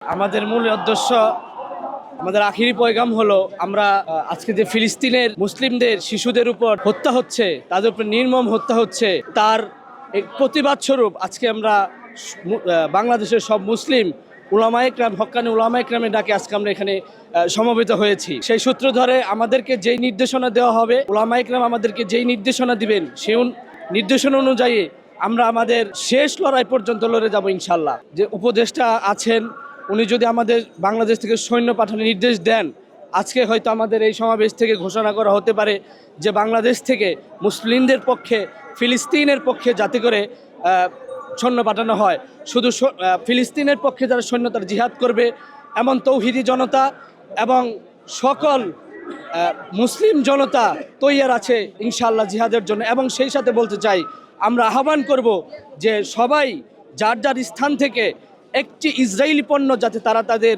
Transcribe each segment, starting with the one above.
আমাদের মূল উদ্দেশ্য, আমাদের আখিরি পয়গাম হলো আমরা আজকে যে ফিলিস্তিনের মুসলিমদের শিশুদের উপর হত্যা হচ্ছে, তাদের উপর নির্মম হত্যা হচ্ছে, তার এক প্রতিবাদ স্বরূপ আজকে আমরা বাংলাদেশের সব মুসলিম উলামা ইকরাম, হক্কানি উলামা ইকরামের ডাকে আজকে আমরা এখানে সমবেত হয়েছি। সেই সূত্র ধরে আমাদেরকে যেই নির্দেশনা দেওয়া হবে, উলামা ইকরাম আমাদেরকে যেই নির্দেশনা দিবেন, সেই নির্দেশনা অনুযায়ী আমরা আমাদের শেষ লড়াই পর্যন্ত লড়ে যাব ইনশাল্লাহ। যে উপদেষ্টা আছেন, উনি যদি আমাদের বাংলাদেশ থেকে সৈন্য পাঠানোর নির্দেশ দেন, আজকে হয়তো আমাদের এই সমাবেশ থেকে ঘোষণা করা হতে পারে যে বাংলাদেশ থেকে মুসলিমদের পক্ষে, ফিলিস্তিনের পক্ষে যাতে করে সৈন্য পাঠানো হয়। শুধু ফিলিস্তিনের পক্ষে যারা সৈন্য তারা জিহাদ করবে এমন তৌহিদি জনতা এবং সকল মুসলিম জনতা তৈয়ার আছে ইনশাআল্লাহ জিহাদের জন্য। এবং সেই সাথে বলতে চাই, আমরা আহ্বান করব যে সবাই যার যার স্থান থেকে একটি ইসরায়েলি পণ্য যাতে তারা তাদের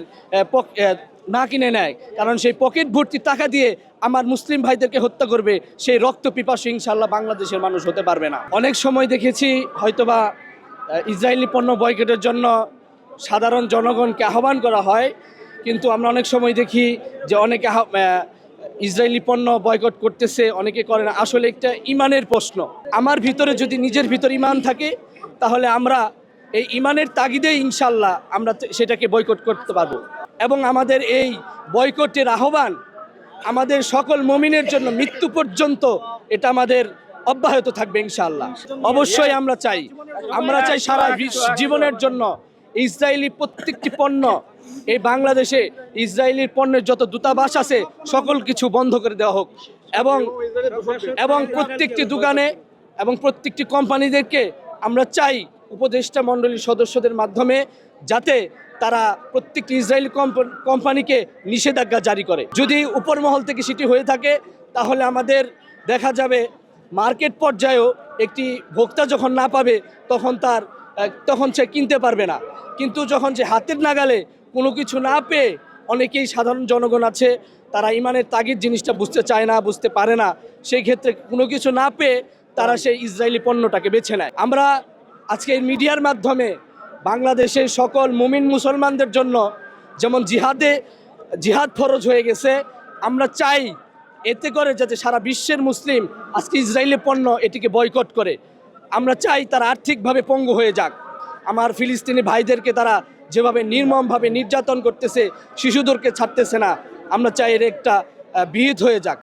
না কিনে নেয়, কারণ সেই পকেট ভর্তি টাকা দিয়ে আমার মুসলিম ভাইদেরকে হত্যা করবে, সেই রক্ত পিপাসু ইনশাআল্লাহ বাংলাদেশের মানুষ হতে পারবে না। অনেক সময় দেখেছি হয়তোবা ইসরায়েলি পণ্য বয়কটের জন্য সাধারণ জনগণকে আহ্বান করা হয়, কিন্তু আমরা অনেক সময় দেখি যে অনেকে ইসরায়েলি পণ্য বয়কট করতেছে, অনেকে করে না। আসলে একটা ইমানের প্রশ্ন। আমার ভিতরে যদি নিজের ভিতর ইমান থাকে, তাহলে আমরা এই ইমানের তাগিদে ইনশাল্লাহ আমরা সেটাকে বয়কট করতে পারবো। এবং আমাদের এই বয়কটের আহ্বান আমাদের সকল মুমিনের জন্য মৃত্যু পর্যন্ত এটা আমাদের অব্যাহত থাকবে ইনশাআল্লাহ। অবশ্যই আমরা চাই সারা জীবনের জন্য ইসরায়েলি প্রত্যেকটি পণ্য, এই বাংলাদেশে ইসরায়েলির পণ্যের যত দূতাবাস আছে সকল কিছু বন্ধ করে দেওয়া হোক। এবং প্রত্যেকটি দোকানে এবং প্রত্যেকটি কোম্পানিদেরকে আমরা চাই উপদেষ্টা মণ্ডলীর সদস্যদের মাধ্যমে যাতে তারা প্রত্যেকটি ইসরায়েলি কোম্পানিকে নিষেধাজ্ঞা জারি করে। যদি উপর মহল থেকে সেটি হয়ে থাকে, তাহলে আমাদের দেখা যাবে মার্কেট পর্যায়েও একটি ভোক্তা যখন না পাবে তখন সে কিনতে পারবে না। কিন্তু যখন সে হাতের নাগালে কোনো কিছু না পেয়ে, অনেকেই সাধারণ জনগণ আছে তারা ইমানের তাগিদ জিনিসটা বুঝতে চায় না, বুঝতে পারে না, সেই ক্ষেত্রে কোনো কিছু না পেয়ে তারা সেই ইসরায়েলি পণ্যটাকে বেছে নেয়। আমরা আজকে এই মিডিয়ার মাধ্যমে বাংলাদেশের সকল মুমিন মুসলমানদের জন্য যেমন জিহাদ ফরজ হয়ে গেছে, আমরা চাই এতে করে যাতে সারা বিশ্বের মুসলিম আজকে ইসরায়েলি পণ্য এটিকে বয়কট করে। আমরা চাই তারা আর্থিকভাবে পঙ্গু হয়ে যাক। আমার ফিলিস্তিনি ভাইদেরকে তারা যেভাবে নির্মমভাবে নির্যাতন করতেছে, শিশুদেরকে ছাড়তেছে না, আমরা চাই এর একটা বিহিত হয়ে যাক।